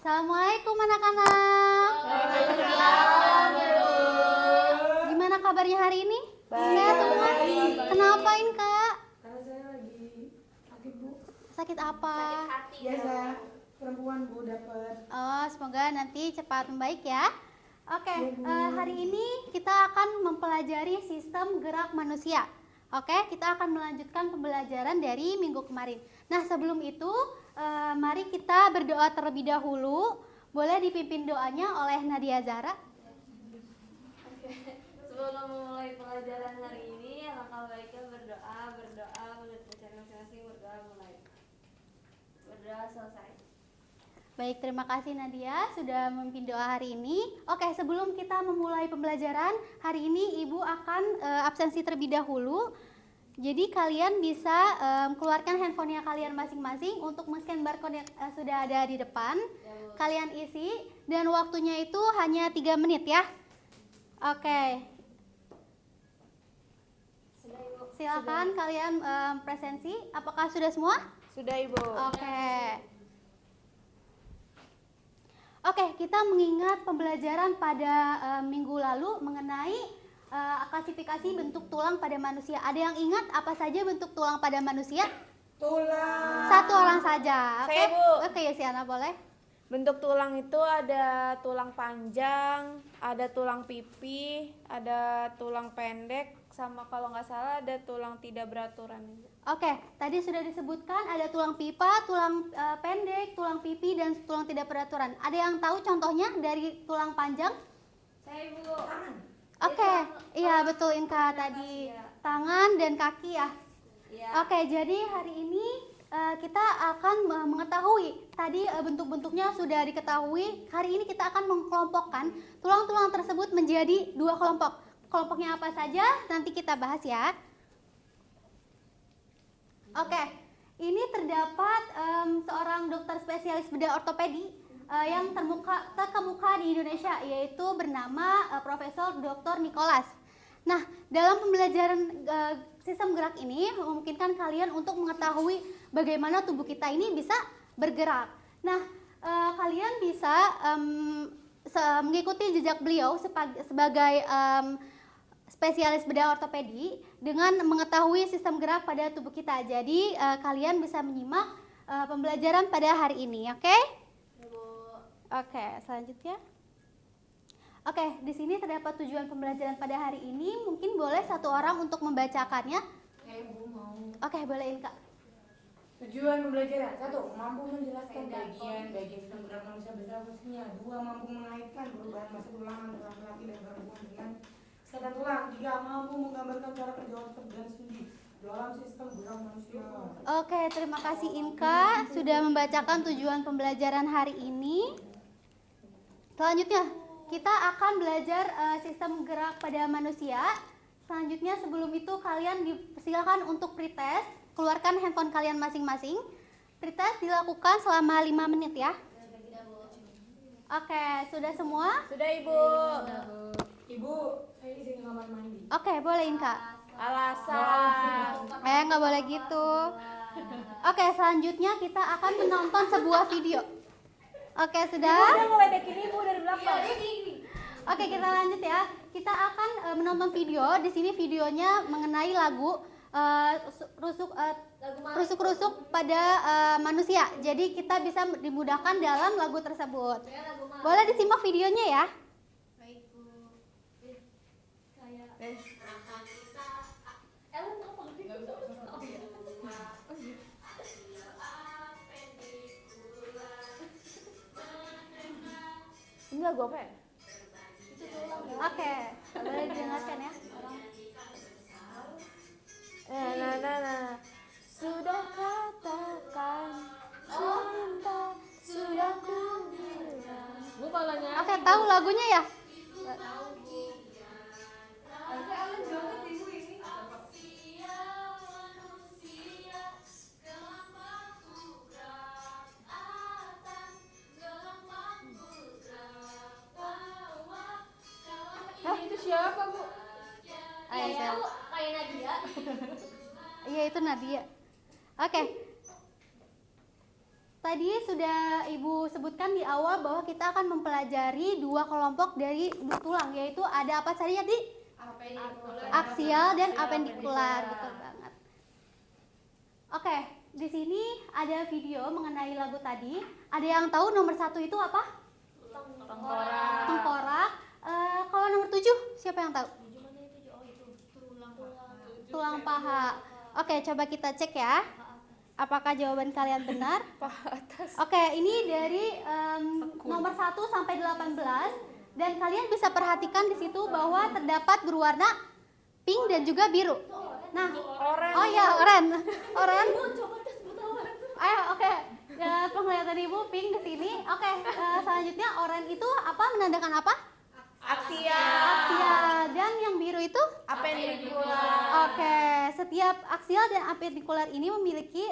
Assalamualaikum anak-anak. Waalaikumsalam, Bu. Gimana kabarnya hari ini? Baik. Sehat semua? Baik. Kenapain Kak? Karena saya lagi sakit, Bu. Sakit apa? Biasa perempuan, Bu, dapat. Oh, semoga nanti cepat membaik ya. Oke, Ya, Bu. hari ini kita akan mempelajari sistem gerak manusia. Oke, kita akan melanjutkan pembelajaran dari minggu kemarin. Nah, sebelum itu, mari kita berdoa terlebih dahulu. Boleh dipimpin doanya oleh Nadia Zara. Oke, sebelum memulai pelajaran hari ini, alangkah baiknya berdoa menurut bacaan masing-masing. Berdoa mulai, berdoa selesai. Baik, terima kasih Nadia sudah memimpin doa hari ini. Oke, sebelum kita memulai pembelajaran, hari ini Ibu akan absensi terlebih dahulu. Jadi kalian bisa keluarkan handphonenya kalian masing-masing untuk men-scan barcode yang sudah ada di depan. Kalian isi dan waktunya itu hanya 3 menit ya. Oke, Sudah, Ibu. silakan kalian presensi. Apakah sudah semua? Sudah, Ibu. Oke. Oke, kita mengingat pembelajaran pada minggu lalu mengenai klasifikasi bentuk tulang pada manusia. Ada yang ingat apa saja bentuk tulang pada manusia? Tulang. Satu orang saja. Oke, Saya, Bu. Oke, Siana boleh. Bentuk tulang itu ada tulang panjang, ada tulang pipi, ada tulang pendek, sama kalau nggak salah ada tulang tidak beraturan. Oke, tadi sudah disebutkan ada tulang pipa, tulang pendek, tulang pipi, dan tulang tidak beraturan. Ada yang tahu contohnya dari tulang panjang? Saya, Ibu. Oke, iya betul Inka tadi. Tangan dan kaki ya. Iya. Oke, jadi hari ini kita akan mengetahui tadi bentuk-bentuknya sudah diketahui. Hari ini kita akan mengkelompokkan tulang-tulang tersebut menjadi 2 kelompok. Kelompoknya apa saja? Nanti kita bahas ya. Oke, ini terdapat seorang dokter spesialis bedah ortopedi yang terkemuka di Indonesia, yaitu bernama Profesor Dr. Nicholas. Nah, dalam pembelajaran sistem gerak ini memungkinkan kalian untuk mengetahui bagaimana tubuh kita ini bisa bergerak. Nah, kalian bisa mengikuti jejak beliau sebagai spesialis bedah ortopedi dengan mengetahui sistem gerak pada tubuh kita. Jadi kalian bisa menyimak pembelajaran pada hari ini, oke? Oke, selanjutnya. Oke, di sini terdapat tujuan pembelajaran pada hari ini. Mungkin boleh satu orang untuk membacakannya. Bu, mau. Oke, bolehin Kak. Tujuan pembelajaran: 1. Mampu menjelaskan bagian sistem gerak manusia beserta fungsinya. 2. Mampu mengaitkan perubahan masa tulang antara laki-laki dan perempuan dengan kesehatan tulang. 3. Mampu menggambarkan cara kerja otot dan sendi dalam sistem gerak manusia. Oke, terima kasih Inka sudah membacakan tujuan pembelajaran hari ini. Selanjutnya, kita akan belajar sistem gerak pada manusia. Selanjutnya, sebelum itu kalian silakan untuk pretest. Keluarkan handphone kalian masing-masing. Pretest dilakukan selama 5 menit ya. Oke, sudah semua? Sudah, Ibu. Ibu, saya izin ke kamar mandi. Oke, boleh Inka. Alasan. Nggak boleh gitu. Oke, selanjutnya kita akan menonton sebuah video. Oke, sudah? Udah ngeledekin Ibu dari belakang. Oke, kita lanjut ya. Kita akan menonton video. Di sini videonya mengenai lagu rusuk-rusuk pada manusia. Jadi kita bisa dimudahkan dalam lagu tersebut. Boleh disimak videonya ya. Baik, Bu. Kayak Ini lagu apa ya? Oke, boleh didengarkan ya. Nah. Sudah katakan cinta, sudah ku bilang. Bu, kalau nyanyi. Oke, tahu lagunya ya? Hah, itu siapa, Bu? Ayo, kayak Nadia. iya itu Nadia. Oke. tadi sudah Ibu sebutkan di awal bahwa kita akan mempelajari dua kelompok dari tulang, yaitu ada apa saja tadi? Aksial dan apendikular, betul banget. Oke, di sini ada video mengenai lagu tadi. Ada yang tahu nomor 1 itu apa? Tengkorak. Tengkorak. Kalau nomor 7 siapa yang tahu? Tulang paha. Oke, coba kita cek ya. Apakah jawaban kalian benar? Oke, ini dari nomor 1 sampai 18 dan kalian bisa perhatikan di situ bahwa terdapat berwarna pink dan juga biru. Nah, oh ya, oranye. Ayo, oke. Penglihatan Ibu pink di sini. Oke, selanjutnya oranye itu apa? Menandakan apa? Aksial. Ya, dan yang biru itu? Apendikular. Oke, setiap aksial dan apendikular ini memiliki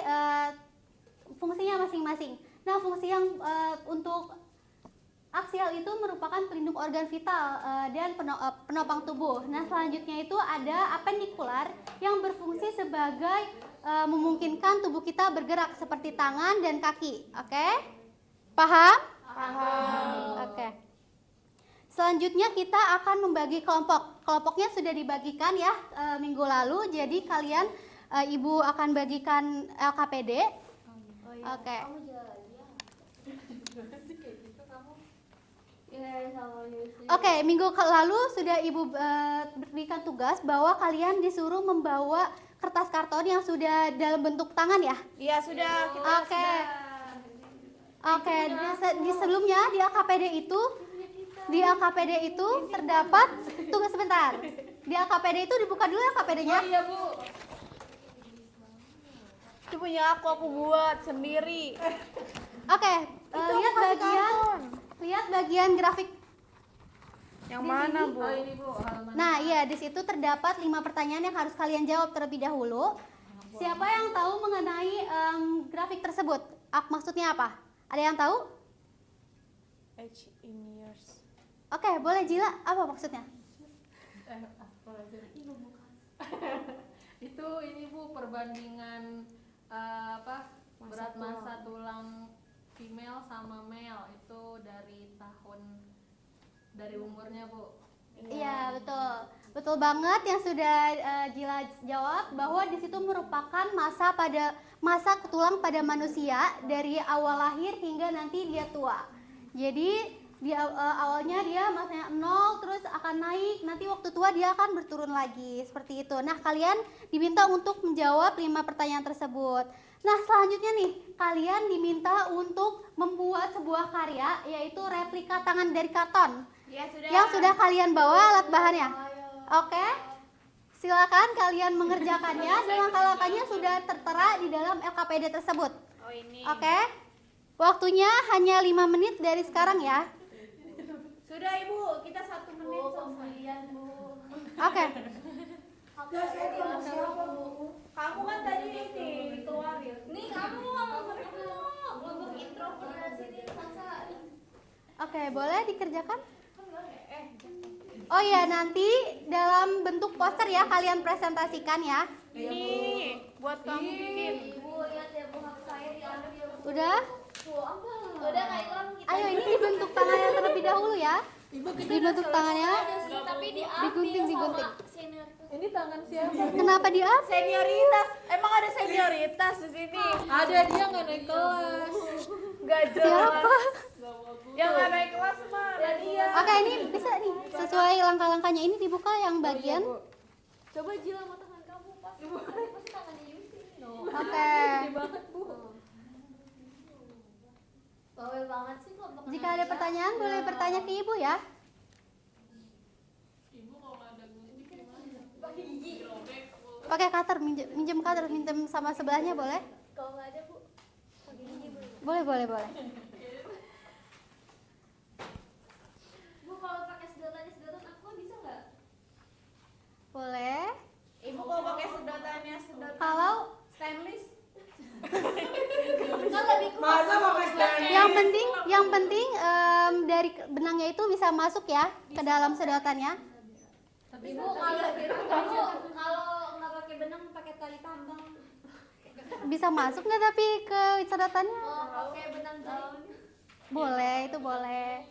fungsinya masing-masing. Nah, fungsi yang untuk aksial itu merupakan pelindung organ vital dan penopang tubuh. Nah, selanjutnya itu ada apendikular yang berfungsi sebagai memungkinkan tubuh kita bergerak seperti tangan dan kaki. Oke? Paham? Paham. Oke. Selanjutnya kita akan membagi kelompok. Kelompoknya sudah dibagikan ya minggu lalu. Jadi kalian Ibu akan bagikan LKPD. Oke. Oke, minggu lalu sudah Ibu berikan tugas bahwa kalian disuruh membawa kertas karton yang sudah dalam bentuk tangan ya. Iya, sudah. Kita Oke. Oke, di sebelumnya di LKPD itu terdapat, tunggu sebentar. Di LKPD itu dibuka dulu LKPD-nya. Iya, Bu. Itu punya aku buat sendiri. Oke, lihat bagian grafik. Yang Di mana, sini? Bu? Nah, iya di situ terdapat 5 pertanyaan yang harus kalian jawab terlebih dahulu. Siapa yang tahu mengenai grafik tersebut? Maksudnya apa? Ada yang tahu? H in years. Oke, boleh Jila. Apa maksudnya? Itu ini Bu perbandingan berat massa tulang female sama male itu dari umurnya Bu. Iya, betul. Betul banget yang sudah Jila jawab bahwa di situ merupakan masa tulang pada manusia dari awal lahir hingga nanti dia tua. Jadi awalnya dia masanya 0 terus akan naik, nanti waktu tua dia akan berturun lagi seperti itu. Nah, kalian diminta untuk menjawab 5 pertanyaan tersebut. Nah, selanjutnya nih, kalian diminta untuk membuat sebuah karya yaitu replika tangan dari karton. Ya, sudah. Yang sudah kalian bawa alat bahannya. Oke? Silakan kalian mengerjakannya dan langkah-langkahnya sudah tertera di dalam LKPD tersebut. Oh, ini. Oke? Waktunya hanya 5 menit dari sekarang ya. Sudah, Ibu. Kita 1 menit selesai. Oke. Kamu kan tadi ini dikeluarin. Nih kamu ngomong belum intro pada sini masa. Oke, boleh dikerjakan? Oh iya, nanti dalam bentuk poster ya kalian presentasikan ya. Ini buat kamu bikin. Ibu lihat ya Bu, hak saya diambil ya Bu. Udah? Udah kayak itu kita. Ayo ini dibentuk tangannya terlebih dahulu ya. Dibentuk tangannya, Tapi digunting. senior. Ini tangan siapa? Kenapa diambil? Senioritas. Emang ada senioritas di sini? Ada dia nggak naik kelas. Gak jelas. Siapa? Yang nggak naik kelas mah Nadia. Oke, ini bisa nih sesuai langkah-langkahnya ini dibuka yang bagian. Coba Jila sama tangan kamu pas. Pasti tangannya Yusi. Oke. Banget Bu. Bawel banget sih kelompok. Jika ada pertanyaan boleh bertanya ke Ibu ya. Ibu kalau nggak ada gunting gimana? Pakai gigi. Pakai cutter, minjem cutter, minjem sama sebelahnya boleh? Kalau nggak ada Bu, pakai gigi boleh. Boleh. Bu kalau pakai sedotan aku bisa nggak? Boleh. Ibu kalau pakai sedotan Kalau stainless. Kan lebih kuat. Masa pakai stand? yang penting dari benangnya itu bisa masuk ya ke dalam sedotannya. Ibu kalau nggak pakai benang pakai tali tambang. Bisa masuk nggak tapi ke catatannya? Oh, pakai benang daun. Boleh, itu boleh.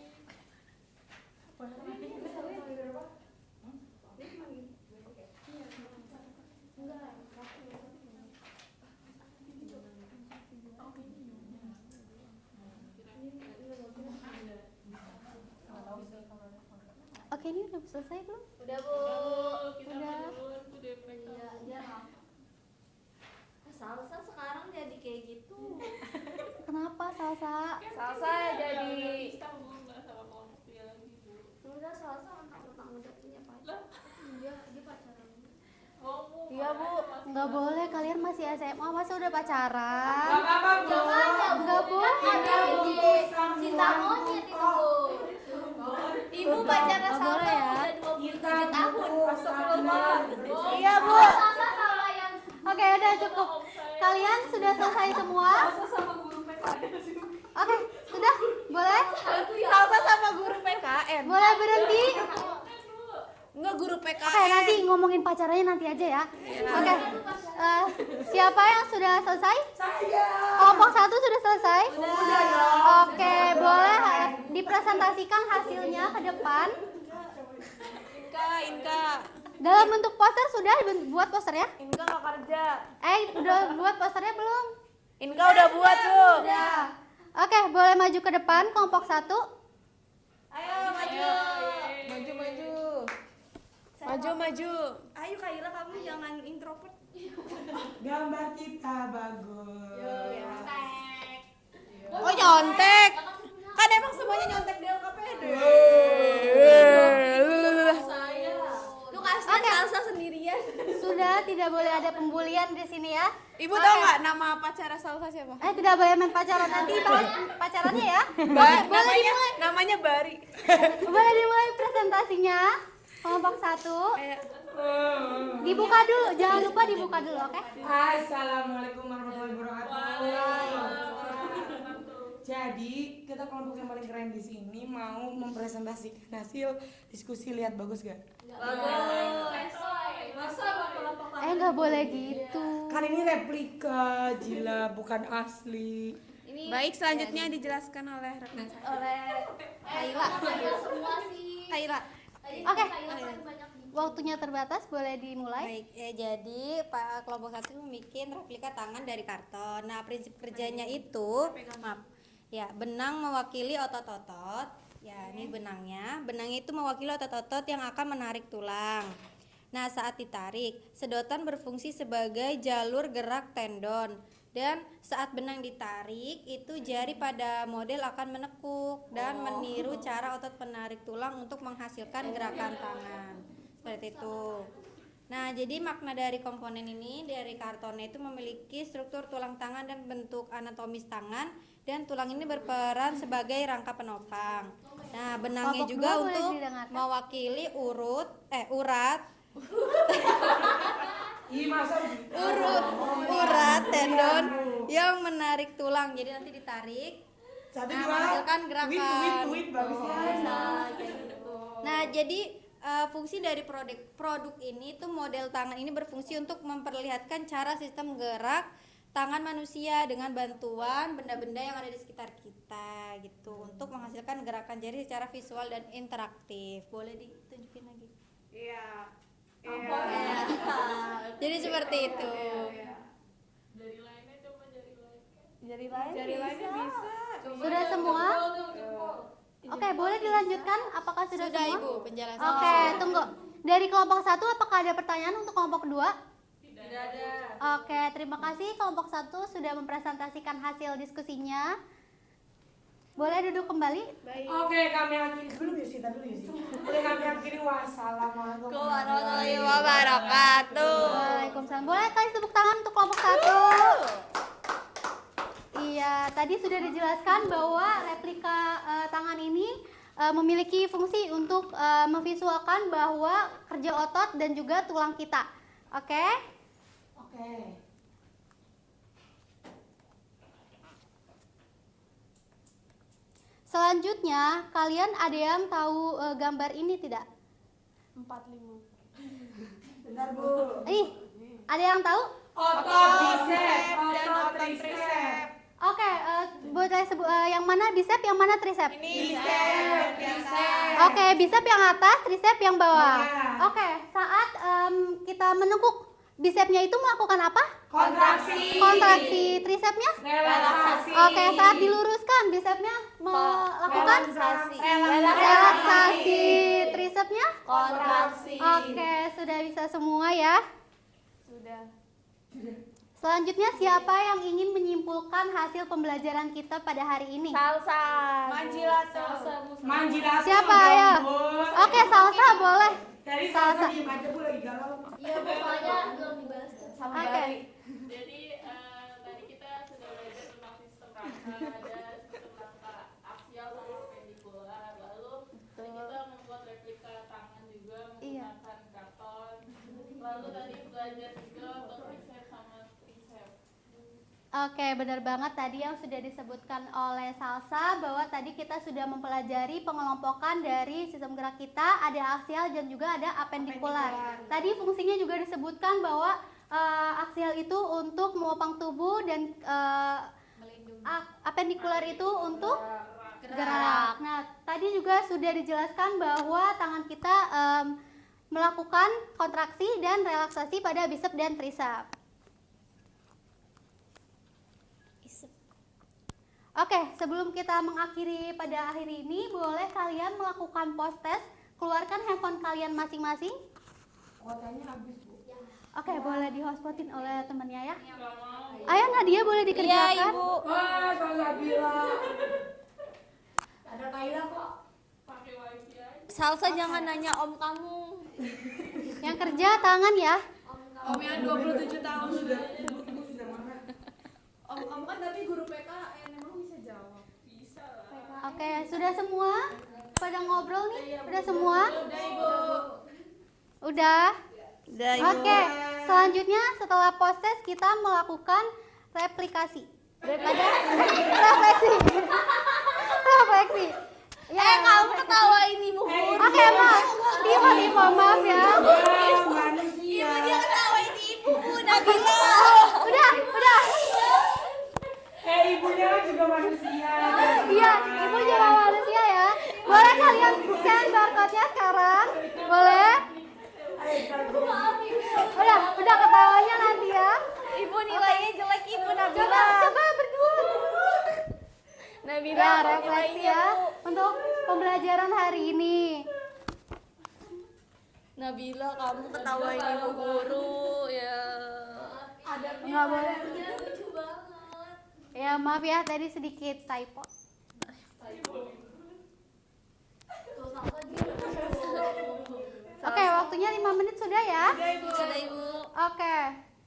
Oke, ini udah selesai belum? Udah, Bu. Udah. Iya, dia salsa sekarang jadi kayak gitu. Kenapa salsa? Salsa jadi Udah salsa mentang-mentang udah punya pacar. Iya, dia pacaran. iya Bu. Nggak boleh, kalian masih SMA, masa udah pacaran? Gak apa-apa, Bu. Nggak boleh. Ada di cinta monyet itu, Bu. Ibu pacaran Nggak salsa boleh ya. udah 27 tahun. Astagfirullah. Iya Bu. Salsa sama yang Oke, udah cukup. Kalian sudah selesai semua? Oke, sudah? Boleh? Salsa sama guru PKN. Boleh berhenti? Enggak guru Oke, PKN. nanti ngomongin pacarnya nanti aja ya. Oke, siapa yang sudah selesai? Saya. Kelompok 1 sudah selesai? Oke, boleh dipresentasikan hasilnya ke depan. Inka. Dalam bentuk poster sudah buat posternya? Inka nggak kerja. Udah buat posternya belum? Inka udah buat Bu. Udah. Oke, boleh maju ke depan kelompok 1. ayo maju. Maju. Ayo Kaila, kamu jangan introvert. Gambar kita bagus. Oh nyontek. Kan emang semuanya nyontek di LKPD. Lu kasih salsa sendirian. Sudah, tidak boleh ada pembulian di sini ya. Ibu tahu nggak nama pacara Salsa siapa? Tidak boleh main pacaran, nanti bahas pacarannya ya. Namanya Bari. Boleh dimulai presentasinya. Kelompok 1. Dibuka dulu, jangan lupa dibuka dulu, oke? Assalamualaikum warahmatullahi wabarakatuh. Jadi kita kelompok yang paling keren di sini mau mempresentasikan hasil diskusi. Lihat bagus gak? Nggak boleh gitu. Kan ini replika, Jila, bukan asli. Baik, selanjutnya dijelaskan oleh rekan saya. Oleh Kaila. Semua sih. Kaila. Oke, waktunya terbatas, boleh dimulai. Baik, jadi Pak kelompok 1 bikin replika tangan dari karton. Nah, prinsip kerjanya itu, maaf, ya benang mewakili otot-otot. Ya, ini benangnya. Benangnya itu mewakili otot-otot yang akan menarik tulang. Nah, saat ditarik, sedotan berfungsi sebagai jalur gerak tendon. Dan saat benang ditarik, itu jari pada model akan menekuk dan meniru cara otot penarik tulang untuk menghasilkan gerakan tangan. Seperti itu. Nah, jadi makna dari komponen ini, dari kartonnya itu memiliki struktur tulang tangan dan bentuk anatomis tangan, dan tulang ini berperan sebagai rangka penopang. Nah, benangnya Kelompok juga dua boleh untuk didengarkan. mewakili urat urat tendon yang menarik tulang. Jadi nanti ditarik, Satu nah, dua. menghasilkan gerakan. Wit bagusnya. Nah, jadi fungsi dari produk ini tuh, model tangan ini berfungsi untuk memperlihatkan cara sistem gerak tangan manusia dengan bantuan benda-benda yang ada di sekitar kita gitu, untuk menghasilkan gerakan jari secara visual dan interaktif. Boleh ditunjukin lagi? Iya. Jadi seperti itu. Jari lainnya bisa. Sudah semua? Oke, boleh dilanjutkan? Apakah sudah Sudah semua? Ibu penjelasan. Oke, tunggu. Dari kelompok 1 apakah ada pertanyaan untuk kelompok 2? Tidak ada. Oke, terima kasih kelompok 1 sudah mempresentasikan hasil diskusinya. Boleh duduk kembali? Oke, kami akhiri dulu ya sih, dulu ya sih. Boleh kami akhiri. Wassalamualaikum warahmatullahi wabarakatuh. Waalaikumsalam. Boleh kasih tepuk tangan untuk kelompok 1? Iya, tadi sudah dijelaskan bahwa replika tangan ini memiliki fungsi untuk memvisualkan bahwa kerja otot dan juga tulang kita. Oke? Oke. Selanjutnya, kalian ada yang tahu gambar ini tidak? 45. Bentar, Bu. Ada yang tahu? Otot bicep, otot tricep. Oke, boleh yang mana bicep, yang mana tricep? Bicep. Oke, bicep yang atas, tricep yang bawah. Iya. Oke, saat kita menekuk bicepnya itu melakukan apa? Kontraksi. Kontraksi. Tricepnya? Relaksasi. Oke, saat diluruskan bicepnya melakukan relaksasi. Tricepnya? Kontraksi. Oke, sudah bisa semua ya. Sudah. Selanjutnya siapa yang ingin menyimpulkan hasil pembelajaran kita pada hari ini? Salsa. Manjilato. Siapa ya? Oke, salsa boleh. Dari Salsa. salsa di aja Bu lagi galau. Iya, pokoknya belum dibahas. Oke. Jadi tadi kita sudah belajar tentang sistem rangka, ada sistem rangka aksial sama perpendikular. Lalu kita membuat replika tangan juga Iya. menggunakan karton. Lalu tadi belajar juga otot tricep sama tricep. Oke, benar banget tadi yang sudah disebutkan oleh Salsa bahwa tadi kita sudah mempelajari pengelompokan dari sistem gerak kita, ada aksial dan juga ada apendikular. Tadi fungsinya juga disebutkan bahwa aksial itu untuk menopang tubuh dan apendikular itu untuk gerak. Nah, tadi juga sudah dijelaskan bahwa tangan kita melakukan kontraksi dan relaksasi pada bicep dan tricep. Oke, sebelum kita mengakhiri pada akhir ini, boleh kalian melakukan post test, keluarkan handphone kalian masing-masing. Kuotanya habis Bu. Oke, boleh di hotspotin oleh temannya ya. Ayo Nadia boleh dikerjakan. Iya, Ibu. Wah, saya bilang. Ada Kaila kok. Pakai wifi aja. Salsa jangan nanya om kamu. Yang kerja tangan ya. Om yang 27 tahun sudah. Sudah marah. Om kamu kan tapi guru PKN, emang bisa jawab? Bisa lah. Oke, sudah semua? Pada ngobrol nih? Udah semua? Udah Ibu. Udah? Udah, Oke, selanjutnya setelah post test kita melakukan replikasi. Refleksi. Refleksi. Ya, Kamu ketawain ibu guru. Oke, maaf. Tiba-tiba maaf ya. Wah, manusia. Ketawain ibu Nabila. Udah. Ibunya kan juga manusia. Iya, ibu juga manusia ya. Boleh kalian scan barcode-nya sekarang? Boleh? Udah ketawanya nanti ya. Ibu nilainya jelek ibu Coba Nabila. berdua. Nabila Ya, apa refleksi nilainya, ya Bu? untuk pembelajaran hari ini. Nabila kamu ketawain ibu guru ya. Nggak boleh. Lucu banget. Ya, maaf ya tadi sedikit typo. Oke, waktunya 5 menit sudah ya. Sudah ibu. Oke.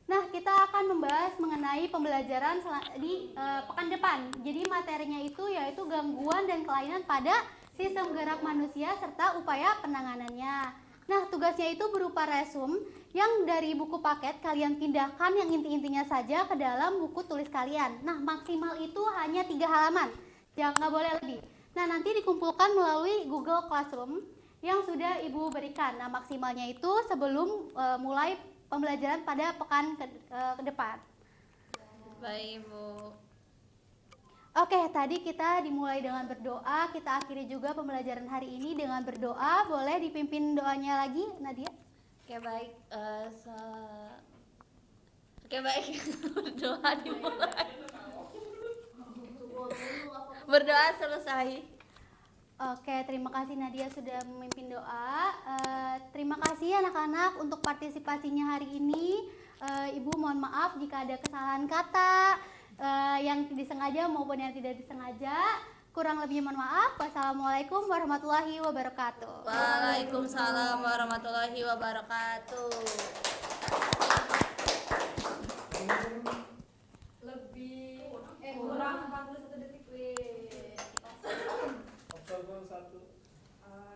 Nah, kita akan membahas mengenai pembelajaran di pekan depan. Jadi materinya itu yaitu gangguan dan kelainan pada sistem gerak manusia serta upaya penanganannya. Nah, tugasnya itu berupa resume yang dari buku paket kalian pindahkan yang inti-intinya saja ke dalam buku tulis kalian. Nah, maksimal itu hanya 3 halaman. Jangan nggak boleh lebih. Nah, nanti dikumpulkan melalui Google Classroom yang sudah Ibu berikan. Nah, maksimalnya itu sebelum mulai pembelajaran pada pekan ke depan. Baik ibu. Oke, tadi kita dimulai dengan berdoa, kita akhiri juga pembelajaran hari ini dengan berdoa. Boleh dipimpin doanya lagi, Nadia? Oke baik. Oke baik. Berdoa dimulai. Berdoa selesai. Oke, terima kasih Nadia sudah memimpin doa. Terima kasih anak-anak untuk partisipasinya hari ini. Ibu mohon maaf jika ada kesalahan kata yang disengaja maupun yang tidak disengaja. Kurang lebih mohon maaf. Wassalamualaikum warahmatullahi wabarakatuh. Waalaikumsalam warahmatullahi wabarakatuh. Kurang 41 detik.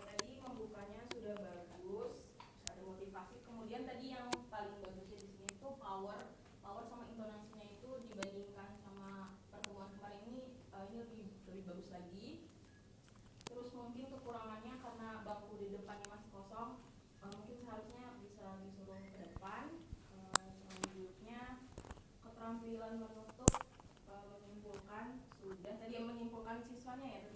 Tadi membukanya sudah bagus, ada motivasi. Kemudian tadi yang paling bagusnya di sini itu power sama intonasinya itu dibandingkan sama pertemuan kemarin ini lebih bagus lagi. Terus mungkin kekurangannya karena bangku di depannya masih kosong, mungkin seharusnya bisa disuruh ke depan. keterampilan menutup, menyimpulkan sudah. Tadi yang menyimpulkan siswanya ya.